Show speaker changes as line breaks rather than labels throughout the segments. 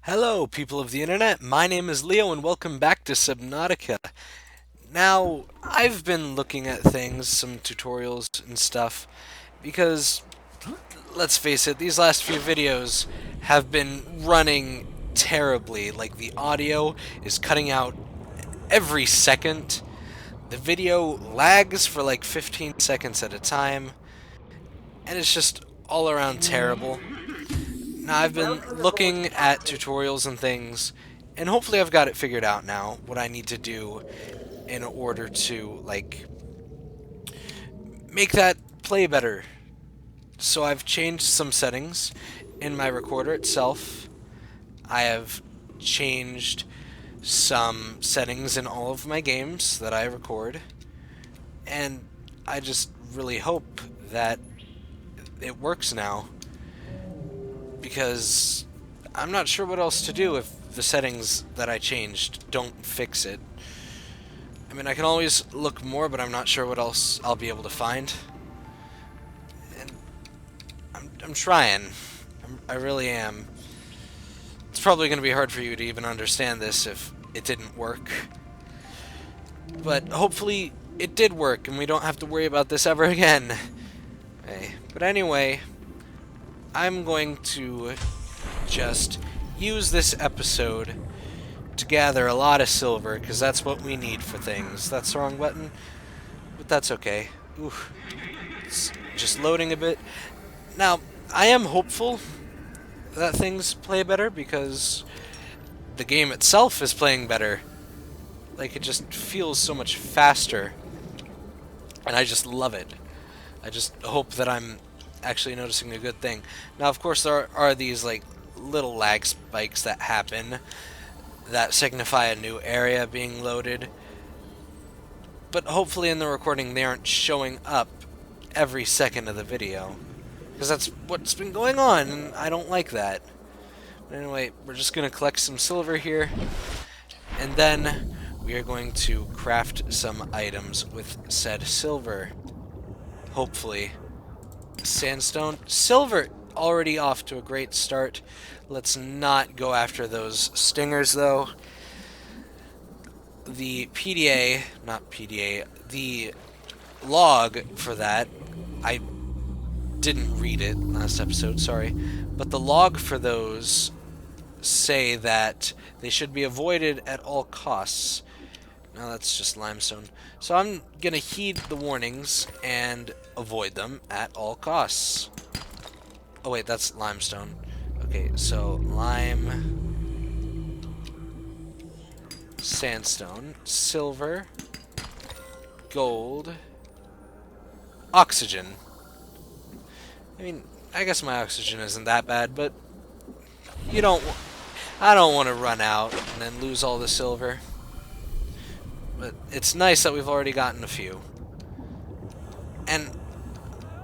Hello, people of the internet. My name is Leo, and welcome back to Subnautica. Now, I've been looking at things, some tutorials and stuff, because, let's face it, these last few videos have been running terribly. Like, the audio is cutting out every second. The video lags for like 15 seconds at a time, and it's just all around terrible. Now, I've been looking at tutorials and things, and hopefully I've got it figured out now, what I need to do in order to, like, make that play better. So I've changed some settings in my recorder itself. I have changed some settings in all of my games that I record, and I just really hope that it works now, because I'm not sure what else to do if the settings that I changed don't fix it. I mean, I can always look more, but I'm not sure what else I'll be able to find. And I'm trying. I really am. It's probably going to be hard for you to even understand this if it didn't work. But hopefully it did work, and we don't have to worry about this ever again. Okay. But anyway, I'm going to just use this episode to gather a lot of silver, because that's what we need for things. That's the wrong button, but that's okay. Ooh, it's just loading a bit. Now, I am hopeful that things play better, because the game itself is playing better. Like, it just feels so much faster, and I just love it. I just hope that I'm actually noticing a good thing. Now, of course, there are these, like, little lag spikes that happen that signify a new area being loaded. But hopefully in the recording they aren't showing up every second of the video, because that's what's been going on, and I don't like that. But anyway, we're just going to collect some silver here, and then we are going to craft some items with said silver. Hopefully. Sandstone. Silver already off to a great start. Let's not go after those stingers, though. The PDA, not PDA, the log for that, I didn't read it last episode, sorry, but the log for those say that they should be avoided at all costs. No, that's just limestone. So I'm going to heed the warnings and avoid them at all costs. Oh wait, that's limestone. Okay, so lime, sandstone, silver, gold, oxygen. I mean, I guess my oxygen isn't that bad, but you don't. I don't want to run out and then lose all the silver. But it's nice that we've already gotten a few. And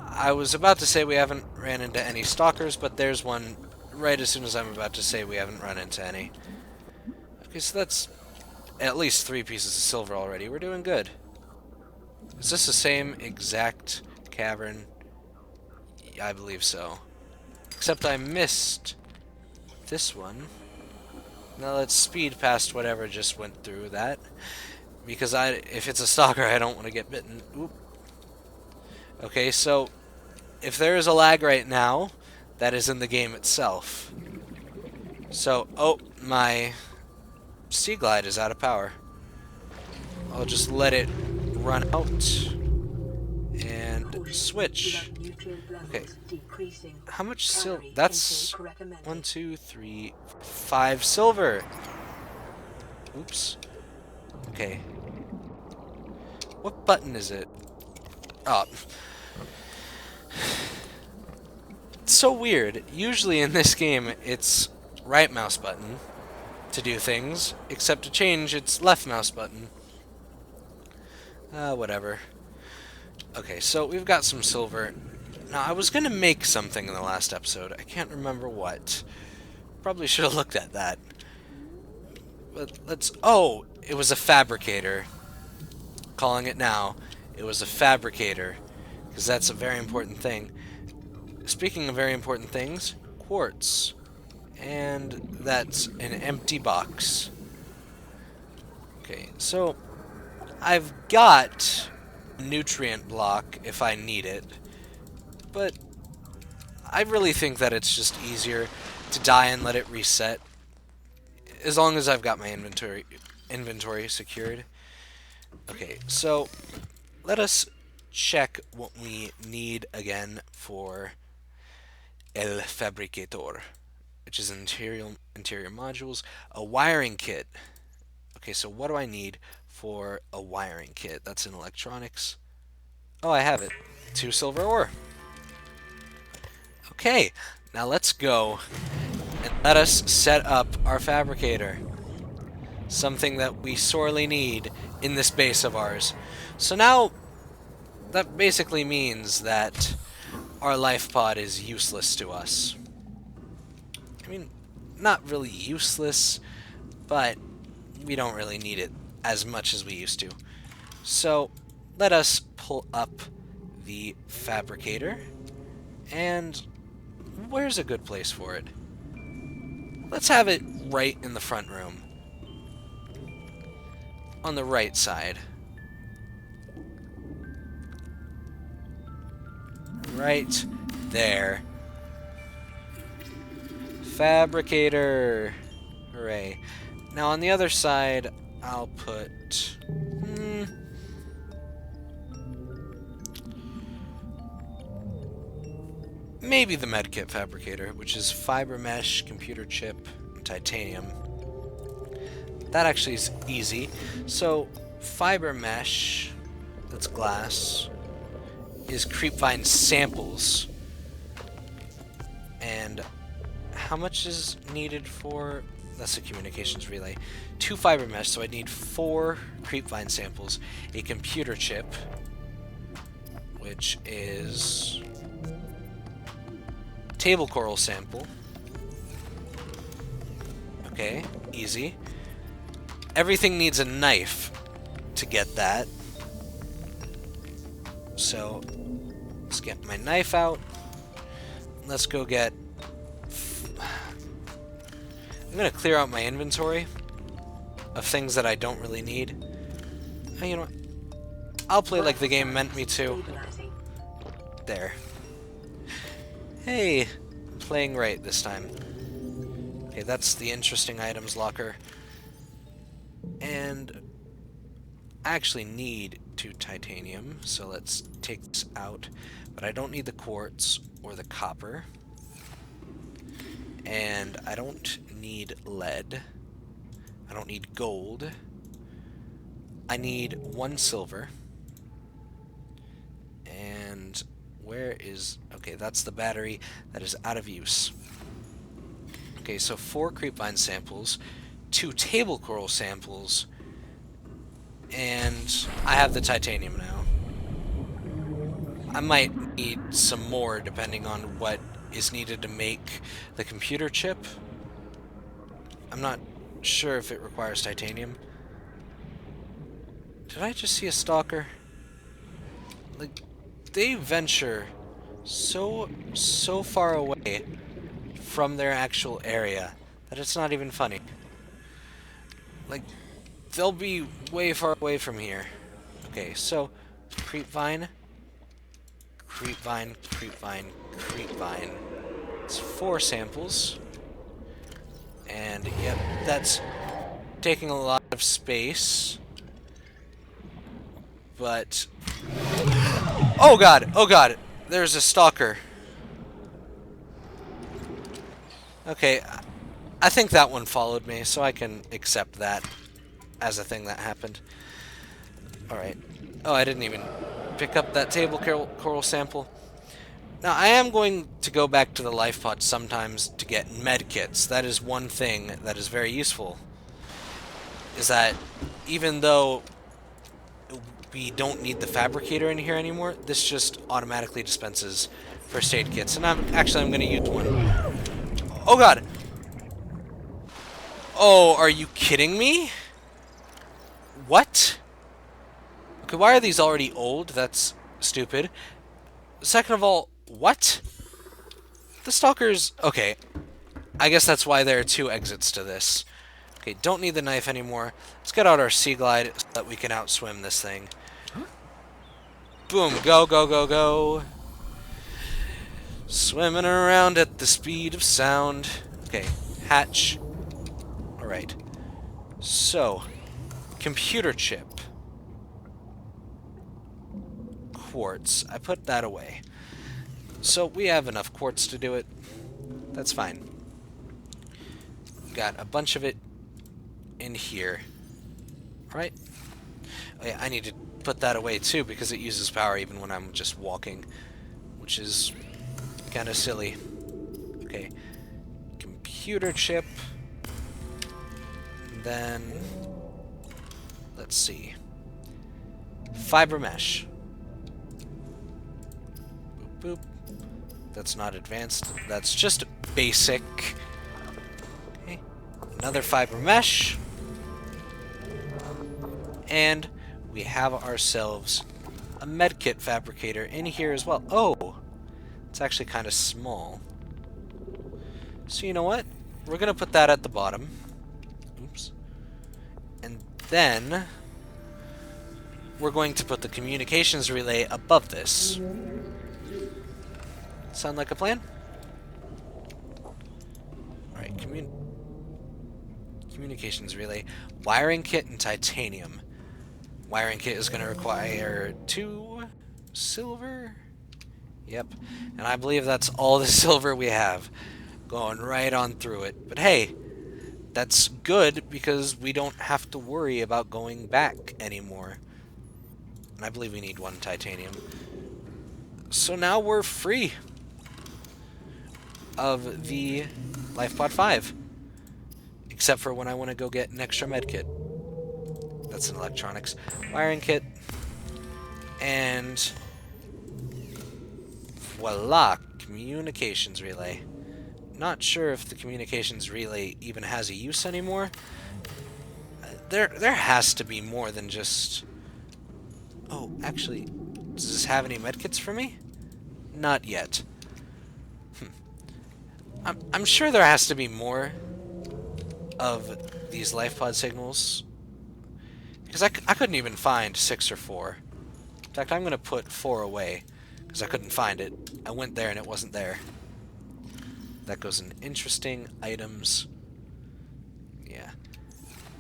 I was about to say we haven't ran into any stalkers, but there's one right as soon as I'm about to say we haven't run into any. Okay, so that's at least 3 pieces of silver already. We're doing good. Is this the same exact cavern? Yeah, I believe so. Except I missed this one. Now let's speed past whatever just went through that, because if it's a stalker, I don't want to get bitten. Oop. Okay, so if there is a lag right now, that is in the game itself. So, oh, my sea glide is out of power. I'll just let it run out and switch. Okay, how much silver? That's 1, 2, 3, 5 silver. Oops. Okay. What button is it? Oh. It's so weird. Usually in this game, it's right mouse button to do things, except to change, it's left mouse button. Whatever. Okay, so we've got some silver. Now, I was gonna make something in the last episode. I can't remember what. Probably should have looked at that. But let's... Oh! It was a fabricator. Calling it now. It was a fabricator. Because that's a very important thing. Speaking of very important things, quartz. And that's an empty box. Okay, so I've got a nutrient block if I need it, but I really think that it's just easier to die and let it reset, as long as I've got my inventory secured. Okay, so let us check what we need again for El Fabricator, which is interior modules, a wiring kit. Okay, so what do I need for a wiring kit? That's in electronics. Oh, I have it. 2 silver ore. Okay, now let's go and let us set up our fabricator. Something that we sorely need in this base of ours. So now, that basically means that our life pod is useless to us. I mean, not really useless, but we don't really need it as much as we used to. So let us pull up the fabricator, and where's a good place for it? Let's have it right in the front room. On the right side. Right there. Fabricator. Hooray. Now on the other side, I'll put... maybe the medkit fabricator, which is fiber mesh, computer chip, and titanium. That actually is easy. So, fiber mesh, that's glass, is creepvine samples. And how much is needed for... that's a communications relay. 2 fiber mesh, so I need 4 creepvine samples, a computer chip, which is table coral sample. Okay, easy. Everything needs a knife to get that. So, let's get my knife out. Let's go get... I'm gonna clear out my inventory of things that I don't really need. You know what? I'll play like the game meant me to. There. Hey, I'm playing right this time. Okay, that's the interesting items locker. And I actually need 2 titanium, so let's take this out. But I don't need the quartz or the copper. And I don't need lead. I don't need gold. I need 1 silver. And where is... okay, that's the battery that is out of use. Okay, so 4 creepvine samples, 2 table coral samples, and I have the titanium now. I might need some more depending on what is needed to make the computer chip. I'm not sure if it requires titanium. Did I just see a stalker? Like, they venture so far away from their actual area that it's not even funny. Like, they'll be way far away from here. Okay, so creepvine, creepvine, creepvine, creepvine. It's 4 samples. And yep, that's taking a lot of space. But oh god, there's a stalker. Okay, I think that one followed me, so I can accept that as a thing that happened. Alright. Oh, I didn't even pick up that table coral sample. Now, I am going to go back to the life pod sometimes to get medkits. That is one thing that is very useful. Is that even though we don't need the fabricator in here anymore, this just automatically dispenses first aid kits. And I'm going to use one. Oh god! Oh, are you kidding me? What? Okay, why are these already old? That's stupid. Second of all, what? The stalkers... okay. I guess that's why there are 2 exits to this. Okay, don't need the knife anymore. Let's get out our Sea Glide so that we can outswim this thing. Boom, go, go, go, go. Swimming around at the speed of sound. Okay, hatch. Alright. So, computer chip. Quartz. I put that away. So, we have enough quartz to do it. That's fine. Got a bunch of it in here. Right? Oh yeah, I need to put that away too because it uses power even when I'm just walking, which is kind of silly. Okay. Computer chip. Then let's see. Fiber mesh. Boop boop. That's not advanced. That's just basic. Okay. Another fiber mesh. And we have ourselves a medkit fabricator in here as well. Oh! It's actually kind of small. So you know what? We're going to put that at the bottom. Oops. And then we're going to put the communications relay above this. Sound like a plan? Alright, communications relay. Wiring kit and titanium. Wiring kit is going to require 2 silver. Yep. And I believe that's all the silver we have. Going right on through it. But hey, that's good because we don't have to worry about going back anymore. And I believe we need 1 titanium. So now we're free of the LifePod 5. Except for when I want to go get an extra med kit. That's an electronics wiring kit. And voila, communications relay. Not sure if the communications relay even has a use anymore. There has to be more than just... Oh, actually, does this have any medkits for me? Not yet. I'm sure there has to be more of these LifePod signals. Because I couldn't even find 6 or 4. In fact, I'm going to put 4 away. Because I couldn't find it. I went there and it wasn't there. That goes in interesting items. Yeah.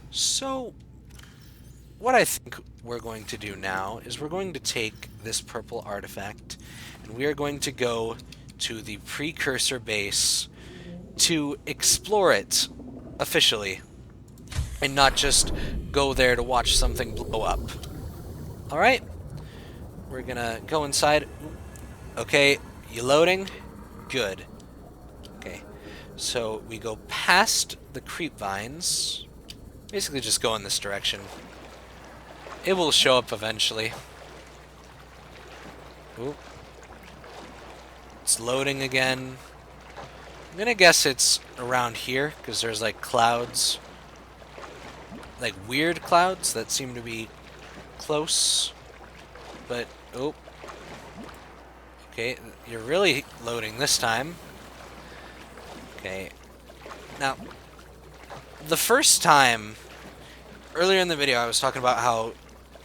So, what I think we're going to do now is we're going to take this purple artifact and we are going to go to the precursor base to explore it officially and not just go there to watch something blow up. Alright? We're gonna go inside. Okay, you loading? Good. Okay, so we go past the creep vines. Basically just go in this direction. It will show up eventually. Oop. It's loading again. I'm gonna guess it's around here, because there's like clouds. Like weird clouds that seem to be close. But, oh. Okay, you're really loading this time. Okay. Now, the first time, earlier in the video I was talking about how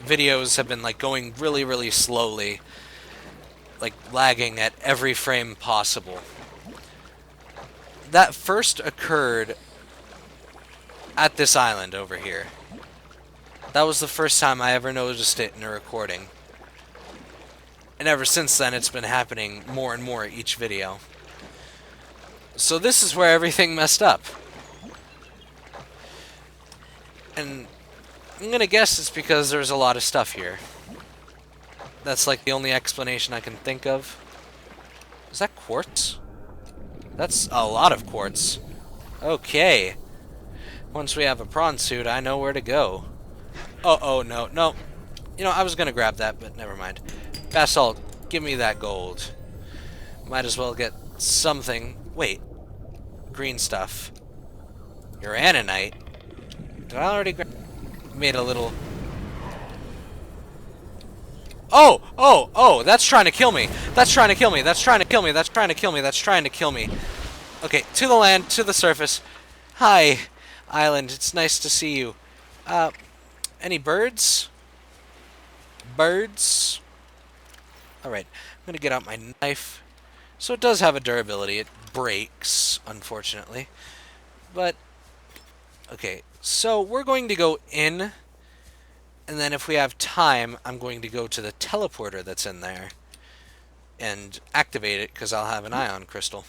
videos have been like going really, really slowly. Like lagging at every frame possible. That first occurred at this island over here. That was the first time I ever noticed it in a recording. And ever since then, it's been happening more and more each video. So this is where everything messed up. And I'm gonna guess it's because there's a lot of stuff here. That's like the only explanation I can think of. Is that quartz? That's a lot of quartz. Okay. Once we have a prawn suit, I know where to go. Oh, no, no. You know, I was gonna grab that, but never mind. Basalt, give me that gold. Might as well get something. Wait. Green stuff. Uranite? Did I already grab... Made a little... Oh, that's trying to kill me. That's trying to kill me. That's trying to kill me. That's trying to kill me. That's trying to kill me. Okay, to the land, to the surface. Hi, island. It's nice to see you. Uh, any birds? Birds? Alright, I'm gonna get out my knife. So it does have a durability. It breaks, unfortunately. But, okay, so we're going to go in, and then if we have time, I'm going to go to the teleporter that's in there and activate it, because I'll have an ion crystal,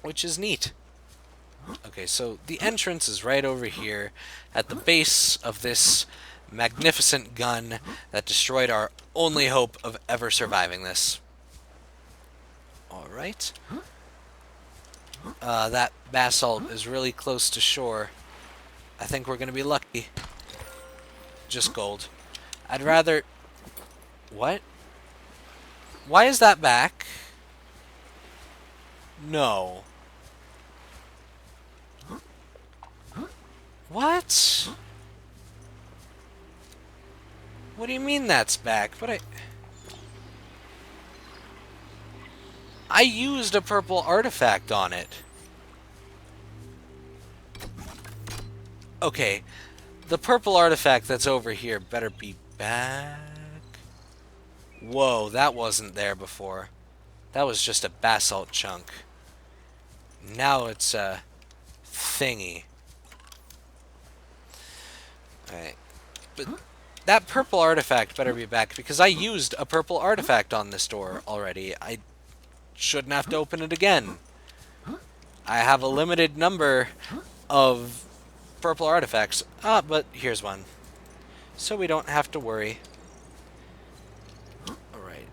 which is neat. Okay, so the entrance is right over here at the base of this magnificent gun that destroyed our only hope of ever surviving this. Alright. That basalt is really close to shore. I think we're going to be lucky. Just gold. I'd rather... What? Why is that back? No. What? What do you mean that's back? But I used a purple artifact on it. Okay. The purple artifact that's over here better be back. Whoa, that wasn't there before. That was just a basalt chunk. Now it's a thingy. Alright. But that purple artifact better be back, because I used a purple artifact on this door already. I shouldn't have to open it again. I have a limited number of purple artifacts. Ah, but here's one. So we don't have to worry. Alright.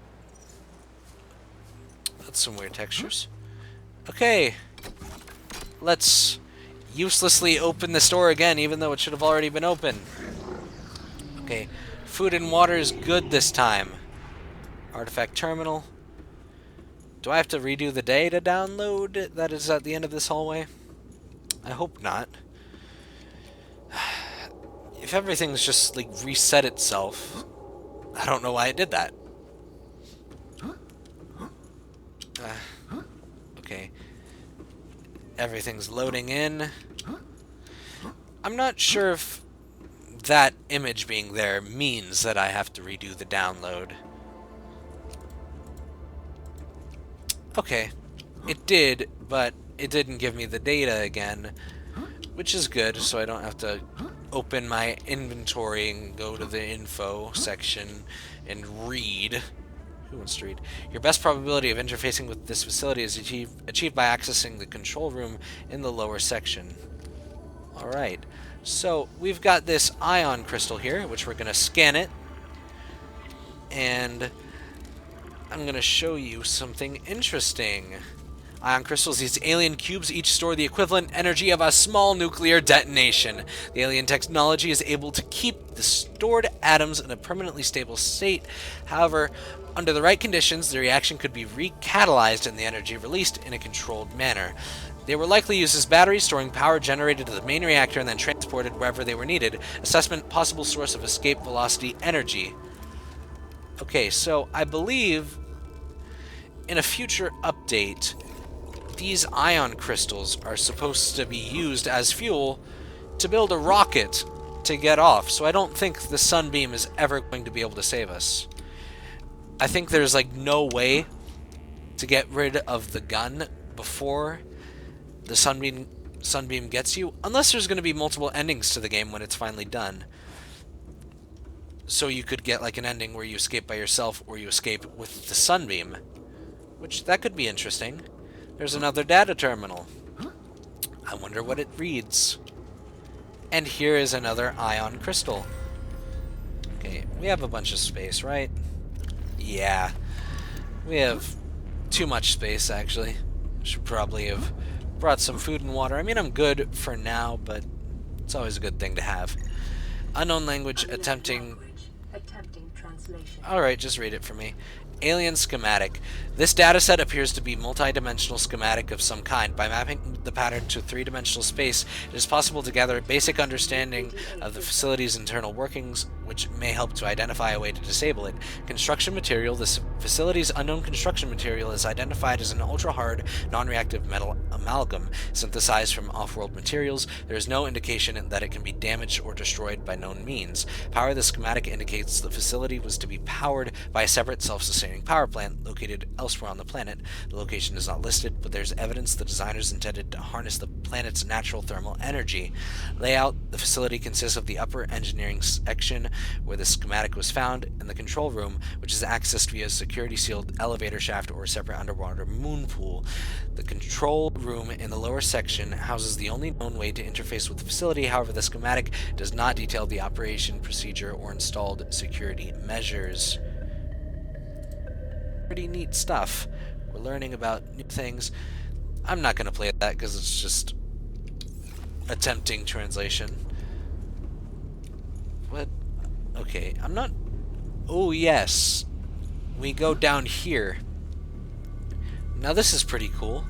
That's some weird textures. Okay. Let's uselessly open this door again, even though it should have already been open. Okay. Food and water is good this time. Artifact terminal. Do I have to redo the day to download that is at the end of this hallway? I hope not. If everything's just, like, reset itself, I don't know why it did that. Okay. Everything's loading in. I'm not sure if that image being there means that I have to redo the download. Okay. It did, but it didn't give me the data again, which is good, so I don't have to open my inventory and go to the info section and read. Who wants to read? Your best probability of interfacing with this facility is achieved by accessing the control room in the lower section. Alright, so we've got this ion crystal here, which we're going to scan it. And I'm going to show you something interesting. Ion crystals, these alien cubes, each store the equivalent energy of a small nuclear detonation. The alien technology is able to keep the stored atoms in a permanently stable state. However, under the right conditions, the reaction could be recatalyzed and the energy released in a controlled manner. They were likely used as batteries, storing power generated to the main reactor and then transported wherever they were needed. Assessment, possible source of escape velocity energy. Okay, so I believe in a future update, these ion crystals are supposed to be used as fuel to build a rocket to get off. So I don't think the sunbeam is ever going to be able to save us. I think there's like no way to get rid of the gun before the sunbeam gets you, unless there's going to be multiple endings to the game when it's finally done. So you could get like an ending where you escape by yourself or you escape with the sunbeam, which that could be interesting. There's another data terminal. I wonder what it reads. And here is another ion crystal. Okay, we have a bunch of space, right? Yeah. We have too much space, actually. Should probably have brought some food and water. I mean, I'm good for now, but it's always a good thing to have. Unknown language attempting translation. Alright, just read it for me. Alien schematic. This dataset appears to be multi-dimensional schematic of some kind. By mapping the pattern to three-dimensional space, it is possible to gather a basic understanding of the facility's internal workings, which may help to identify a way to disable it. Construction material. This facility's unknown construction material is identified as an ultra-hard, non-reactive metal amalgam, synthesized from off-world materials. There is no indication that it can be damaged or destroyed by known means. Power. The schematic indicates the facility was to be powered by a separate self-sustaining power plant located elsewhere on the planet. The location is not listed, but there's evidence the designers intended to harness the planet's natural thermal energy. Layout. The facility consists of the upper engineering section, where the schematic was found, and the control room, which is accessed via a security-sealed elevator shaft or a separate underwater moon pool. The control room in the lower section houses the only known way to interface with the facility. However, the schematic does not detail the operation procedure or installed security measures. Pretty neat stuff. We're learning about new things. I'm not going to play that because it's just a tempting translation. What? Okay, I'm not... Oh, yes. We go down here. Now this is pretty cool.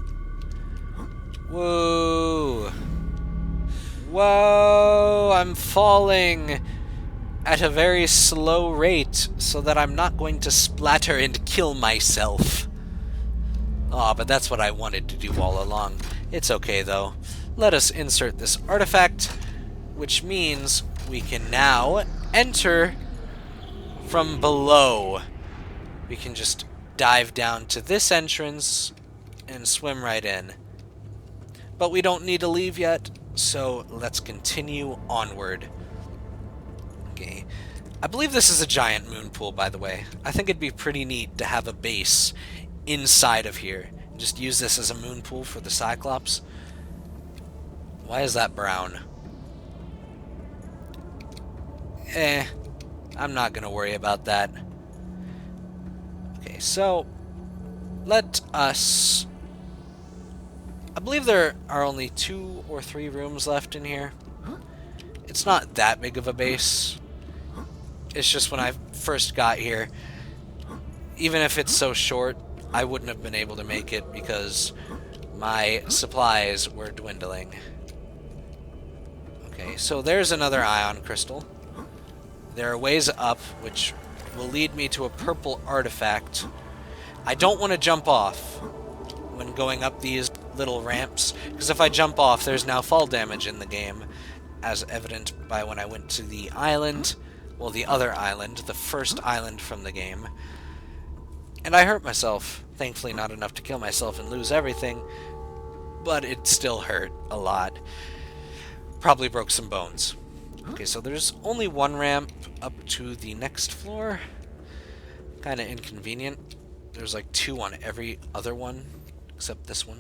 Whoa. Whoa, I'm falling at a very slow rate so that I'm not going to splatter and kill myself. Aw, but that's what I wanted to do all along. It's okay, though. Let us insert this artifact, which means we can now enter from below. We can just dive down to this entrance and swim right in. But we don't need to leave yet, so let's continue onward. Okay. I believe this is a giant moon pool, by the way. I think it'd be pretty neat to have a base inside of here. Just use this as a moon pool for the Cyclops. Why is that brown? I'm not gonna worry about that. Okay, so let us... I believe there are only 2 or 3 rooms left in here. It's not that big of a base. It's just when I first got here, even if it's so short, I wouldn't have been able to make it because my supplies were dwindling. Okay, so there's another ion crystal. There are ways up, which will lead me to a purple artifact. I don't want to jump off when going up these little ramps, because if I jump off, there's now fall damage in the game, as evident by when I went to the island, well, the other island, the first island from the game, and I hurt myself. Thankfully not enough to kill myself and lose everything, but it still hurt a lot. Probably broke some bones. Okay, so there's only one ramp up to the next floor. Kind of inconvenient. There's like 2 on every other one, except this one.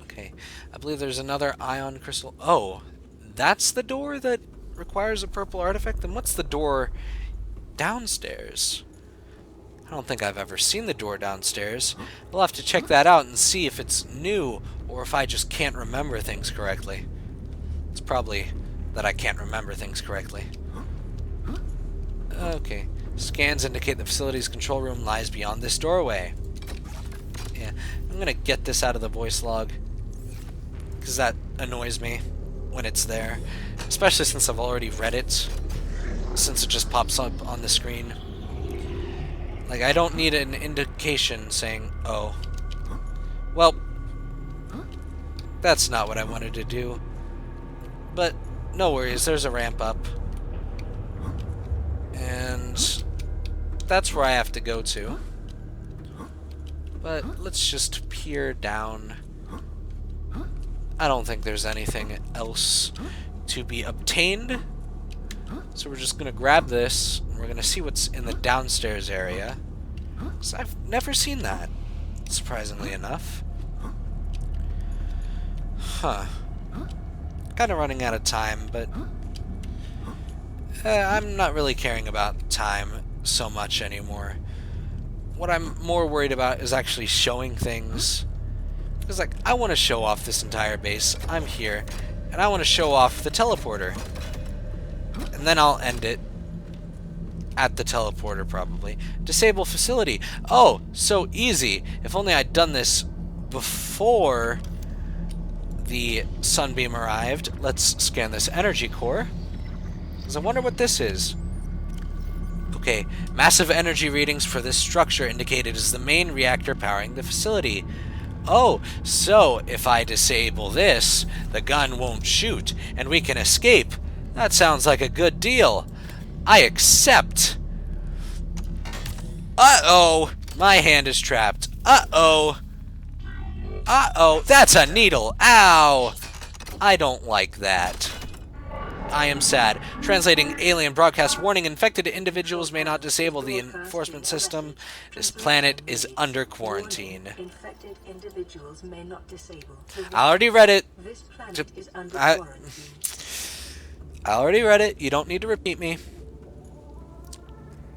Okay, I believe there's another ion crystal. Oh, that's the door that requires a purple artifact? Then what's the door downstairs? I don't think I've ever seen the door downstairs. We'll have to check that out and see if it's new or if I just can't remember things correctly. It's probably that I can't remember things correctly. Okay. Scans indicate the facility's control room lies beyond this doorway. Yeah, I'm gonna get this out of the voice log, because that annoys me when it's there. Especially since I've already read it, since it just pops up on the screen. Like, I don't need an indication saying, oh. Well, that's not what I wanted to do. But, no worries, there's a ramp up. And that's where I have to go to. But let's just peer down. I don't think there's anything else to be obtained. So we're just going to grab this, and we're going to see what's in the downstairs area. 'Cause I've never seen that, surprisingly enough. Huh. Kind of running out of time, but I'm not really caring about time so much anymore. What I'm more worried about is actually showing things. Because, like, I want to show off this entire base. I'm here, and I want to show off the teleporter. And then I'll end it. at the teleporter, probably. Disable facility. Oh, so easy. If only I'd done this before the sunbeam arrived. Let's scan this energy core, because I wonder what this is. Okay, massive energy readings for this structure indicated as the main reactor powering the facility. Oh, so if I disable this, the gun won't shoot, and we can escape. That sounds like a good deal. I accept. Uh-oh, my hand is trapped. Uh-oh. Uh-oh, that's a needle. Ow. I don't like that. I am sad. Translating alien broadcast warning. Infected individuals may not disable the enforcement system. This planet is under quarantine.
Infected individuals may not disable.
I already read it.
This planet is under quarantine.
I already read it. You don't need to repeat me.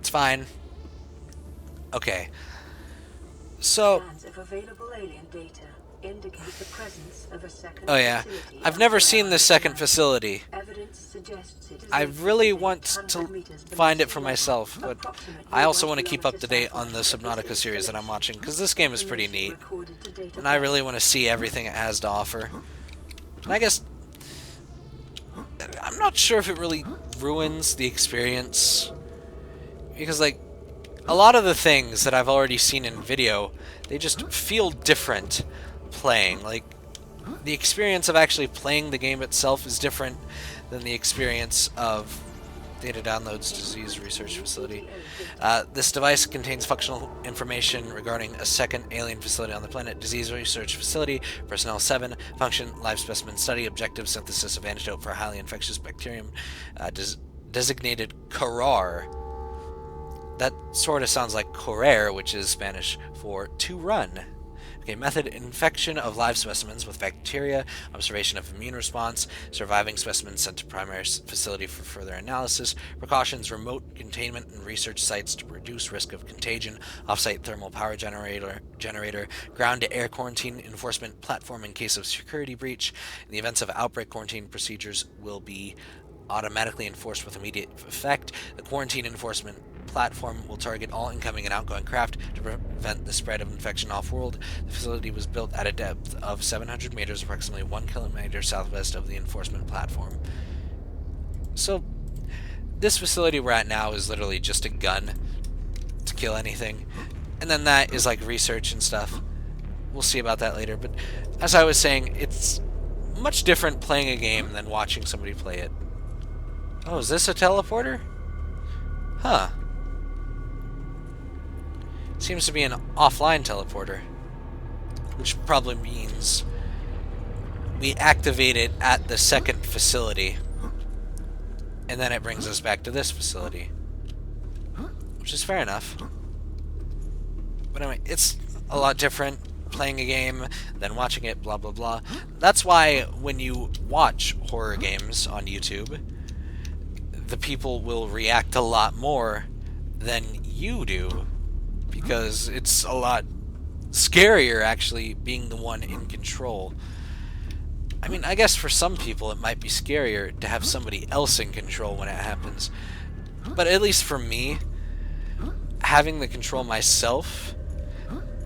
It's fine. Okay. So...
Scans of available alien data indicate the presence of a second
Oh yeah.
facility
I've never seen this second facility.
Evidence suggests it is
I really want
located
to
100 meters beneath
find it
sea
for
level,
myself, but
approximately
I also
1
want to keep up
kilometer
to date
south
on the
of
Subnautica series that I'm watching, because this game is pretty neat,
recorded to date
and I really want to see everything it has to offer. And I guess... I'm not sure if it really ruins the experience, because, like, a lot of the things that I've already seen in video, they just feel different playing. Like, the experience of actually playing the game itself is different than the experience of data downloads disease research facility. This device contains functional information regarding a second alien facility on the planet. Disease research facility, personnel 7, function, live specimen study, objective, synthesis of antidote for a highly infectious bacterium, designated Corrar. That sort of sounds like correr, which is Spanish for to run. Okay, method: infection of live specimens with bacteria, observation of immune response, surviving specimens sent to primary facility for further analysis, precautions: remote containment and research sites to reduce risk of contagion, off-site thermal power generator, ground-to-air quarantine, enforcement platform in case of security breach. In the events of outbreak, quarantine procedures will be automatically enforced with immediate effect. The quarantine enforcement platform will target all incoming and outgoing craft to prevent the spread of infection off-world. The facility was built at a depth of 700 meters, approximately 1 kilometer southwest of the enforcement platform. So, this facility we're at now is literally just a gun to kill anything. And then that is like research and stuff. We'll see about that later, but as I was saying, it's much different playing a game than watching somebody play it. Oh, is this a teleporter? Huh. Seems to be an offline teleporter, which probably means we activate it at the second facility, and then it brings us back to this facility, which is fair enough. But anyway, it's a lot different playing a game than watching it, blah blah blah. That's why when you watch horror games on YouTube, the people will react a lot more than you do, because it's a lot scarier actually being the one in control. I mean, I guess for some people it might be scarier to have somebody else in control when it happens, but at least for me, having the control myself,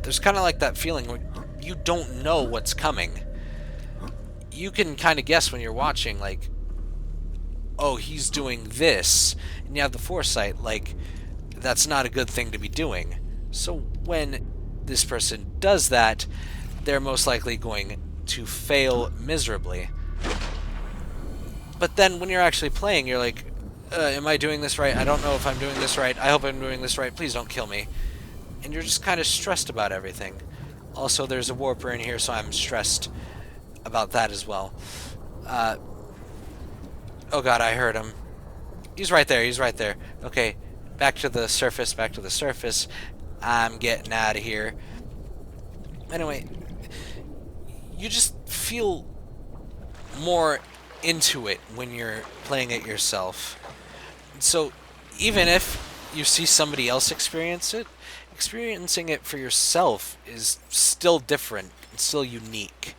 there's kind of like that feeling where you don't know what's coming. You can kind of guess when you're watching, like, oh, he's doing this, and you have the foresight, like, that's not a good thing to be doing. So when this person does that, they're most likely going to fail miserably. But then when you're actually playing, you're like, am I doing this right? I don't know if I'm doing this right. I hope I'm doing this right. Please don't kill me. And you're just kind of stressed about everything. Also, there's a warper in here, so I'm stressed about that as well. Oh god, I heard him. He's right there, he's right there. Okay, back to the surface, back to the surface. I'm getting out of here. Anyway, you just feel more into it when you're playing it yourself. So, even if you see somebody else experience it, experiencing it for yourself is still different, it's still unique.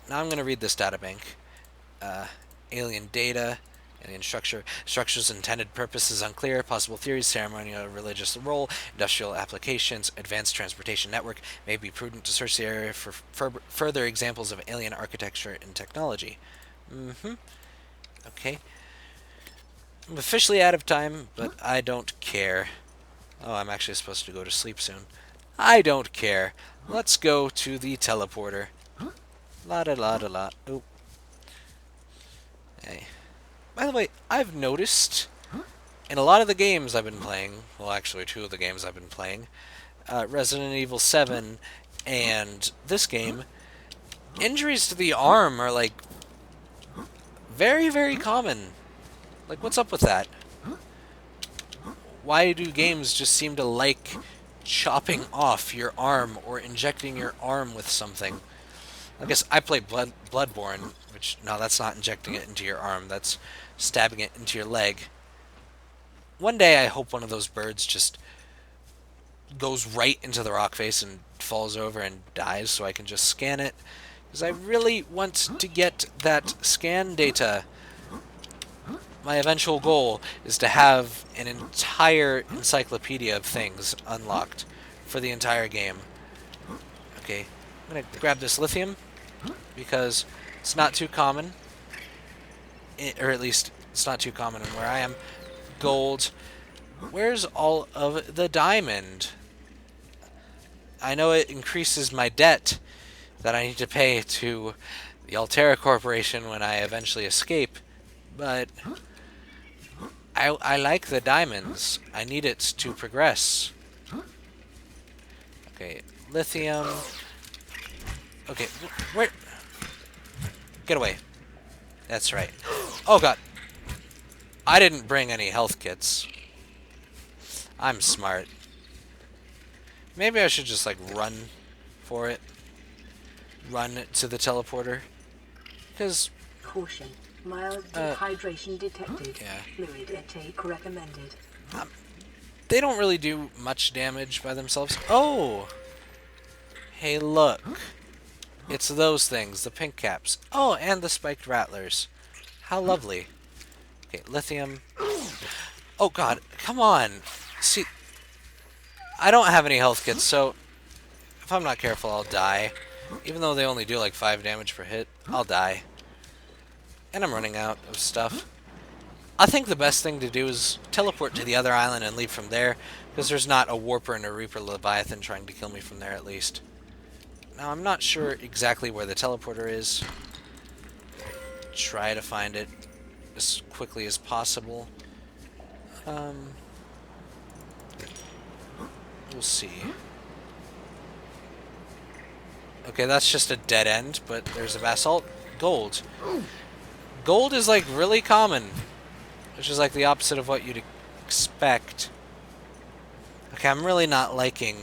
Now I'm going to read this databank. Alien data, Alien structure's intended purpose is unclear. Possible theories: ceremonial religious role, industrial applications, advanced transportation network. May be prudent to search the area for further examples of alien architecture and technology. Okay. I'm officially out of time, but I don't care. Oh, I'm actually supposed to go to sleep soon. I don't care. Let's go to the teleporter. La da la da la. Oh. Hey. By the way, I've noticed in a lot of the games I've been playing, well, actually, two of the games I've been playing, Resident Evil 7 and this game, injuries to the arm are, like, very, very common. Like, what's up with that? Why do games just seem to like chopping off your arm or injecting your arm with something? I guess I play Bloodborne, which, no, that's not injecting it into your arm, that's stabbing it into your leg. One day I hope one of those birds just goes right into the rock face and falls over and dies so I can just scan it. Because I really want to get that scan data. My eventual goal is to have an entire encyclopedia of things unlocked for the entire game. Okay, I'm going to grab this lithium because it's not too common. Or at least it's not too common in where I am. Gold. Where's all of the diamond? I know it increases my debt that I need to pay to the Altera Corporation when I eventually escape, but I like the diamonds. I need it to progress. Okay, lithium. Okay, where? Get away. That's right. Oh god. I didn't bring any health kits. I'm smart. Maybe I should just, like, run for it. Run to the teleporter. Because...
Caution. Mild dehydration detected.
Yeah.
Fluid intake recommended.
They don't really do much damage by themselves. Oh! Hey, look. It's those things, the pink caps. Oh, and the spiked rattlers. How lovely. Okay, lithium. Oh, God. Come on. See, I don't have any health kits, so if I'm not careful, I'll die. Even though they only do like 5 damage per hit, I'll die. And I'm running out of stuff. I think the best thing to do is teleport to the other island and leave from there, because there's not a Warper and a Reaper Leviathan trying to kill me from there, at least. Now, I'm not sure exactly where the teleporter is. Try to find it as quickly as possible. We'll see. Okay, that's just a dead end, but there's a basalt. Gold. Gold is, like, really common, which is, like, the opposite of what you'd expect. Okay, I'm really not liking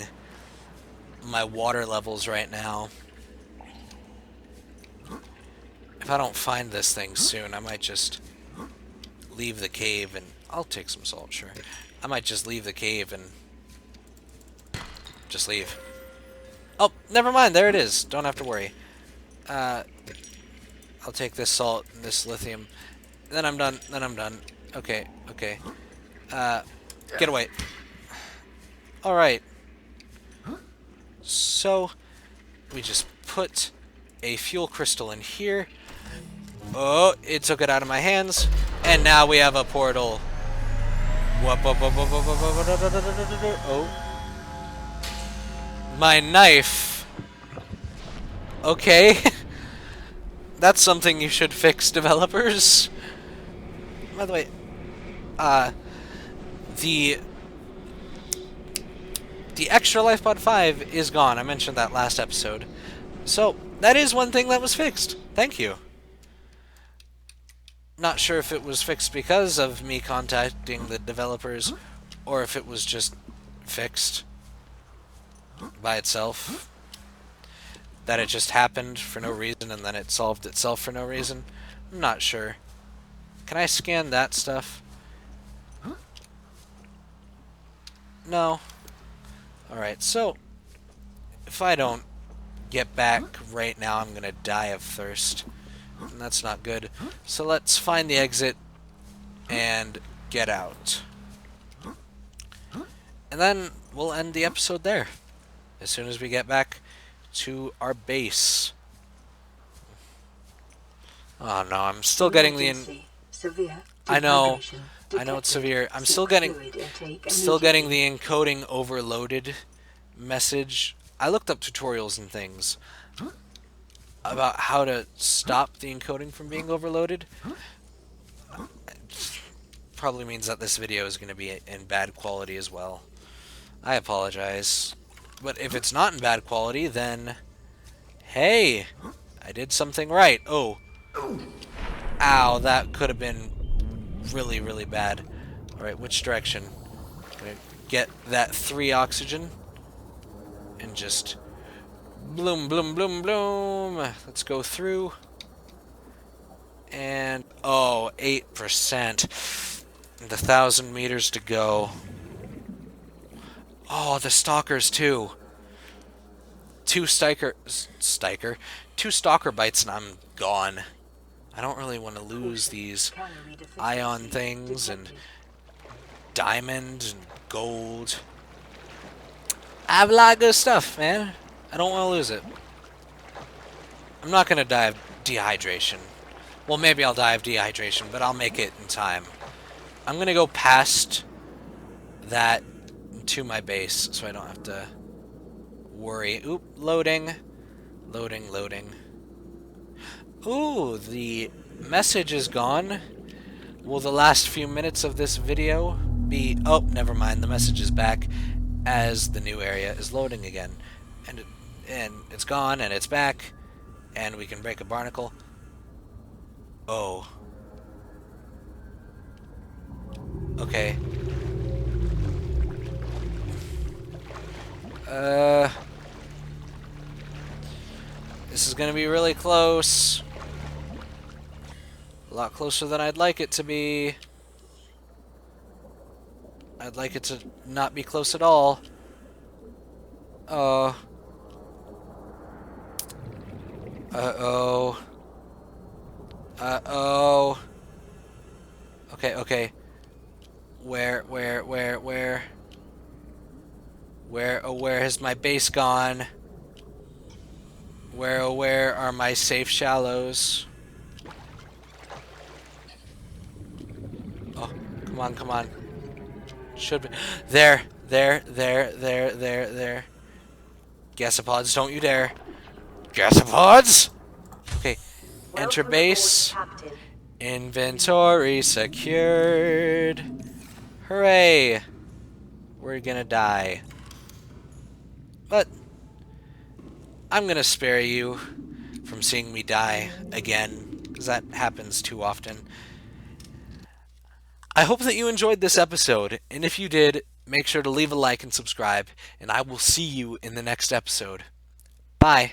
my water levels right now. If I don't find this thing soon, I might just leave the cave and... I'll take some salt, sure. I might just leave the cave and... just leave. Oh, never mind. There it is. Don't have to worry. I'll take this salt and this lithium. Then I'm done. Then I'm done. Okay, okay. Get away. Alright. So, we just put a fuel crystal in here. Oh, it took it out of my hands. And now we have a portal. Oh. My knife. Okay. That's something you should fix, developers. By the way, the extra life pod 5 is gone. I mentioned that last episode. So, that is one thing that was fixed. Thank you. Not sure if it was fixed because of me contacting the developers, or if it was just fixed by itself. That it just happened for no reason and then it solved itself for no reason. I'm not sure. Can I scan that stuff? No. Alright, so if I don't get back right now, I'm gonna die of thirst. And that's not good. So let's find the exit and get out. And then we'll end the episode there. As soon as we get back to our base. Oh no, I'm still getting the...
Severe
I know
dehydration
it's severe. I'm
Seek
still getting
fluid intake
the encoding overloaded message. I looked up tutorials and things about how to stop the encoding from being overloaded. Probably means that this video is going to be in bad quality as well. I apologize. But if it's not in bad quality, then hey, I did something right. Oh. Ow, that could have been really, really bad. Alright, which direction? Gonna get that 3 oxygen. And just bloom, bloom, bloom, bloom. Let's go through. And, oh, 8%. And 1,000 meters to go. Oh, the stalkers too. Two stalker bites and I'm gone. I don't really want to lose these ion things and diamond and gold. I have a lot of good stuff, man. I don't want to lose it. I'm not going to die of dehydration. Well, maybe I'll die of dehydration, but I'll make it in time. I'm going to go past that to my base so I don't have to worry. Oop, loading. Loading, loading. Ooh, the message is gone. Will the last few minutes of this video be... Oh, never mind. The message is back as the new area is loading again. And it's gone, and it's back. And we can break a barnacle. Oh. Okay. This is gonna be really close. A lot closer than I'd like it to be. I'd like it to not be close at all. Oh. Uh-oh. Uh-oh. Okay, okay. Where? Oh, where has my base gone? Where, oh, where are my safe shallows? Oh, come on, come on. Should be... There. Gasopods, don't you dare. Gasopods! Okay, enter base. Inventory secured. Hooray! We're gonna die. But I'm gonna spare you from seeing me die again, because that happens too often. I hope that you enjoyed this episode, and if you did, make sure to leave a like and subscribe, and I will see you in the next episode. Bye!